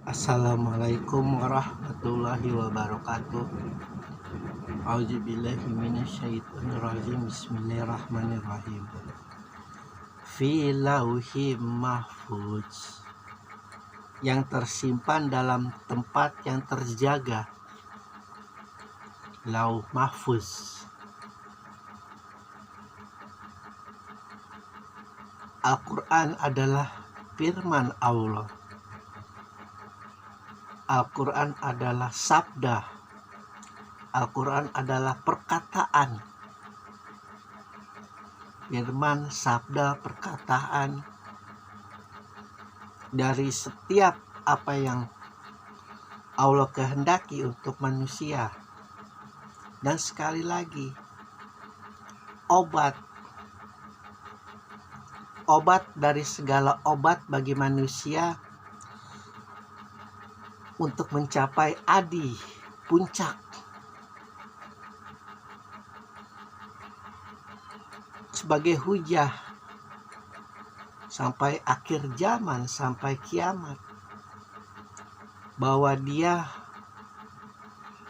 Assalamualaikum warahmatullahi wabarakatuh. A'udzubillahi minasyaitonirrajim. Bismillahirrahmanirrahim. Fi lauhim mahfuz, yang tersimpan dalam tempat yang terjaga. Lauh mahfuz. Al-Quran adalah firman Allah. Al-Quran adalah sabda. Al-Quran adalah perkataan. Firman, sabda, perkataan dari setiap apa yang Allah kehendaki untuk manusia. Dan sekali lagi, obat dari segala obat bagi manusia untuk mencapai adi, puncak. Sebagai hujah sampai akhir zaman, sampai kiamat. Bahwa dia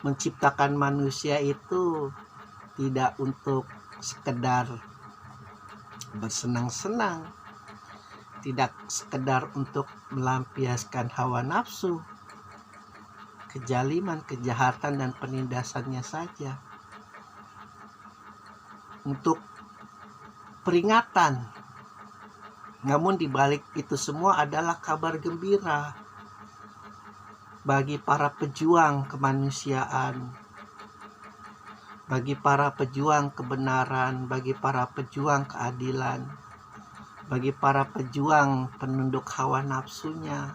menciptakan manusia itu tidak untuk sekedar bersenang-senang, tidak sekedar untuk melampiaskan hawa nafsu, kejaliman, kejahatan, dan penindasannya saja. Untuk peringatan. Namun dibalik itu semua adalah kabar gembira bagi para pejuang kemanusiaan, bagi para pejuang kebenaran, bagi para pejuang keadilan, bagi para pejuang penunduk hawa nafsunya,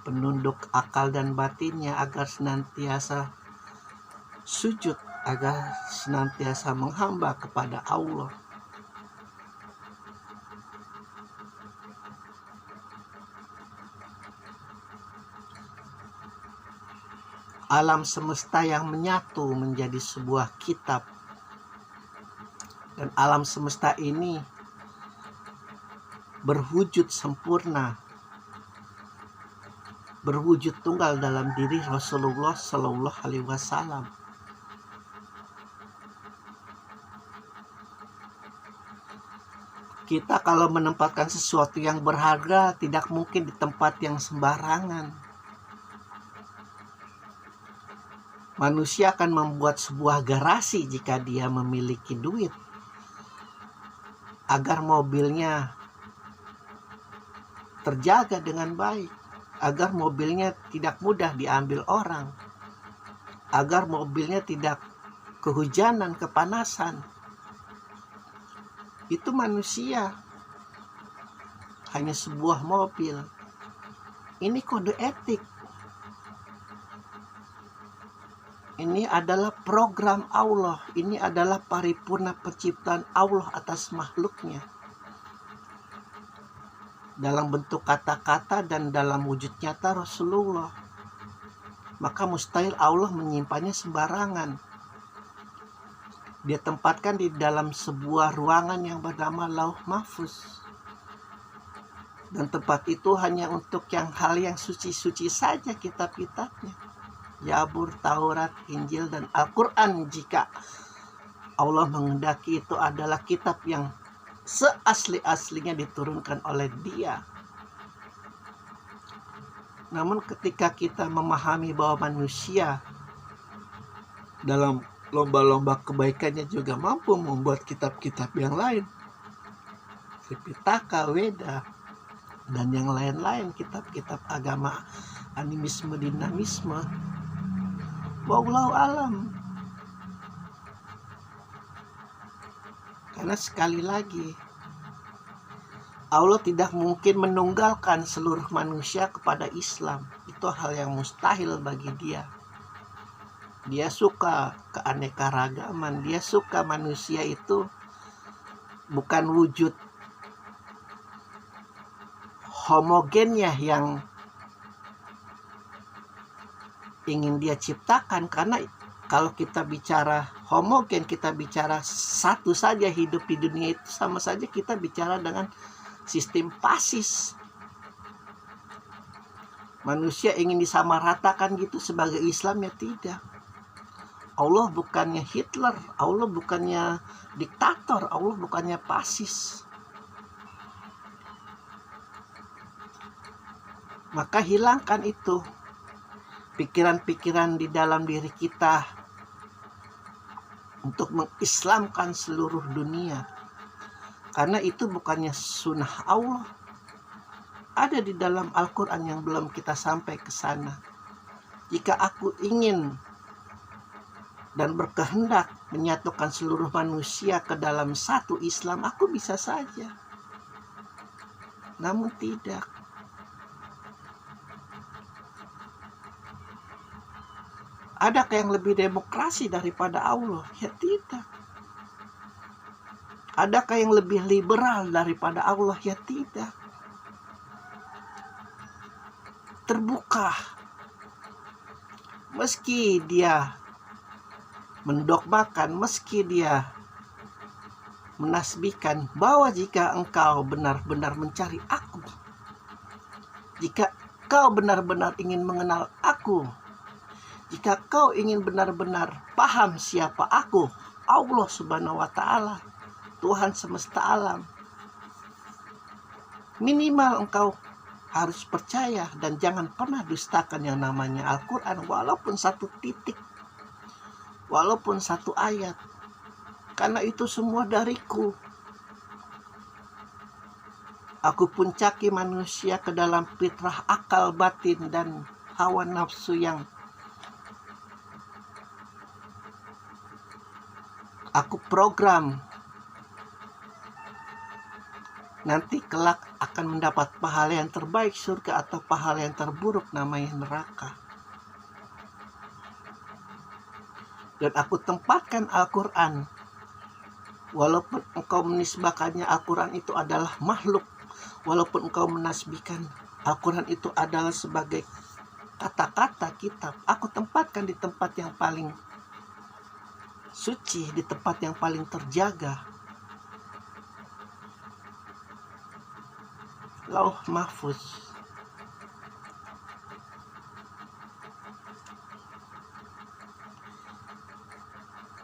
penunduk akal dan batinnya, agar senantiasa sujud, agar senantiasa menghamba kepada Allah. Alam semesta yang menyatu menjadi sebuah kitab. Dan alam semesta ini berwujud sempurna, berwujud tunggal dalam diri Rasulullah Sallallahu Alaihi Wasallam. Kita kalau menempatkan sesuatu yang berharga tidak mungkin di tempat yang sembarangan. Manusia akan membuat sebuah garasi jika dia memiliki duit, agar mobilnya terjaga dengan baik, agar mobilnya tidak mudah diambil orang, agar mobilnya tidak kehujanan, kepanasan. Itu manusia, hanya sebuah mobil. Ini kode etik. Ini adalah program Allah. Ini adalah paripurna penciptaan Allah atas makhluknya. Dalam bentuk kata-kata dan dalam wujud nyata Rasulullah. Maka mustahil Allah menyimpannya sembarangan. Dia tempatkan di dalam sebuah ruangan yang bernama Lauh Mahfuz. Dan tempat itu hanya untuk hal yang suci-suci saja, kitab-kitabnya. Zabur, Taurat, Injil, dan Al-Quran, jika Allah menghendaki itu adalah kitab yang seasli-aslinya diturunkan oleh Dia. Namun ketika kita memahami bahwa manusia dalam lomba-lomba kebaikannya juga mampu membuat kitab-kitab yang lain, Tripitaka, Weda, dan yang lain-lain, kitab-kitab agama animisme, dinamisme. Wallahu alam. Karena sekali lagi, Allah tidak mungkin menunggalkan seluruh manusia kepada Islam. Itu hal yang mustahil bagi Dia. Dia suka keanekaragaman. Dia suka manusia itu bukan wujud homogennya yang ingin Dia ciptakan. Karena kalau kita bicara homogen, kita bicara satu saja hidup di dunia itu, sama saja kita bicara dengan sistem pasis. Manusia ingin disamaratakan gitu sebagai Islam, ya tidak. Allah bukannya Hitler, Allah bukannya diktator, Allah bukannya fasis. Maka hilangkan itu pikiran-pikiran di dalam diri kita untuk mengislamkan seluruh dunia. Karena itu bukannya sunnah Allah. Ada di dalam Al-Quran yang belum kita sampai ke sana. Jika aku ingin dan berkehendak menyatukan seluruh manusia ke dalam satu Islam, aku bisa saja. Namun tidak. Adakah yang lebih demokrasi daripada Allah? Ya tidak. Adakah yang lebih liberal daripada Allah? Ya tidak. Terbuka. Meski dia mendogmakan, meski dia menasbihkan bahwa jika engkau benar-benar mencari aku, jika kau benar-benar ingin mengenal aku, jika kau ingin benar-benar paham siapa aku, Allah Subhanahu wa Ta'ala, Tuhan semesta alam, minimal engkau harus percaya dan jangan pernah dustakan yang namanya Al-Quran, walaupun satu titik, walaupun satu ayat. Karena itu semua dariku. Aku puncaki manusia ke dalam fitrah akal batin dan hawa nafsu yang aku program. Nanti kelak akan mendapat pahala yang terbaik surga atau pahala yang terburuk namanya neraka. Dan aku tempatkan Al-Quran, walaupun engkau menisbahkannya Al-Quran itu adalah makhluk, walaupun engkau menasbihkan Al-Quran itu adalah sebagai kata-kata kitab, aku tempatkan di tempat yang paling suci, di tempat yang paling terjaga, Lauh Mahfuz.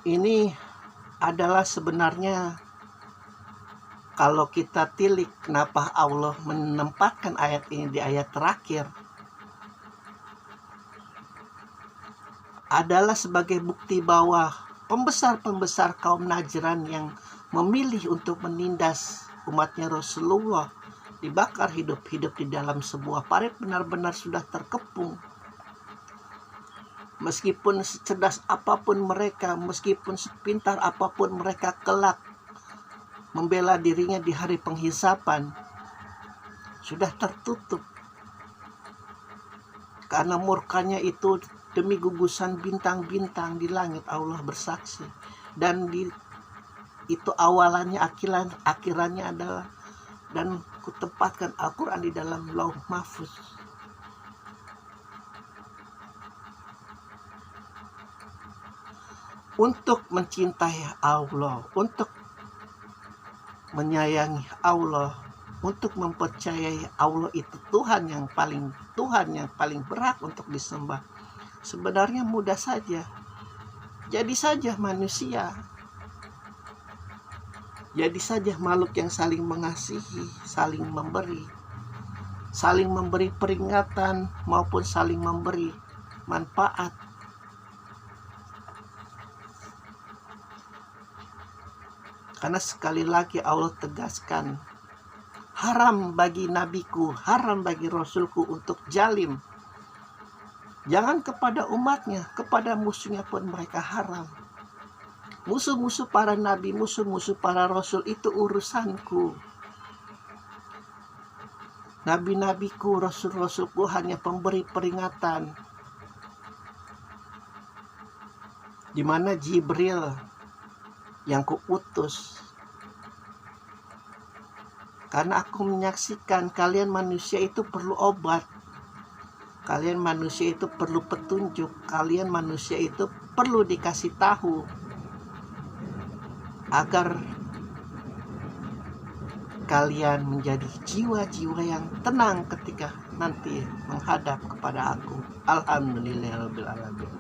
Ini adalah sebenarnya, kalau kita tilik kenapa Allah menempatkan ayat ini di ayat terakhir, adalah sebagai bukti bahwa pembesar-pembesar kaum Najran yang memilih untuk menindas umatnya Rasulullah dibakar hidup-hidup di dalam sebuah parit benar-benar sudah terkepung. Meskipun secerdas apapun mereka, meskipun sepintar apapun mereka kelak membela dirinya di hari penghisapan, sudah tertutup. Karena murkanya itu demi gugusan bintang-bintang di langit, Allah bersaksi. Dan itu awalannya, akhirannya adalah, dan kutempatkan Al-Quran di dalam Lauh Mahfuz. Untuk mencintai Allah, untuk menyayangi Allah, untuk mempercayai Allah itu Tuhan yang paling berhak untuk disembah, sebenarnya mudah saja. Jadi saja manusia, jadi saja makhluk yang saling mengasihi, saling memberi peringatan maupun saling memberi manfaat. Karena sekali lagi Allah tegaskan, haram bagi nabiku, haram bagi rasulku untuk jalim. Jangan kepada umatnya, kepada musuhnya pun mereka haram. Musuh-musuh para nabi, musuh-musuh para rasul itu urusanku. Nabi-nabiku, rasul-rasulku hanya pemberi peringatan. Di mana Jibril yang kuutus. Karena aku menyaksikan kalian manusia itu perlu obat. Kalian manusia itu perlu petunjuk. Kalian manusia itu perlu dikasih tahu. Agar kalian menjadi jiwa-jiwa yang tenang ketika nanti menghadap kepada aku. Alhamdulillahirabbil alamin.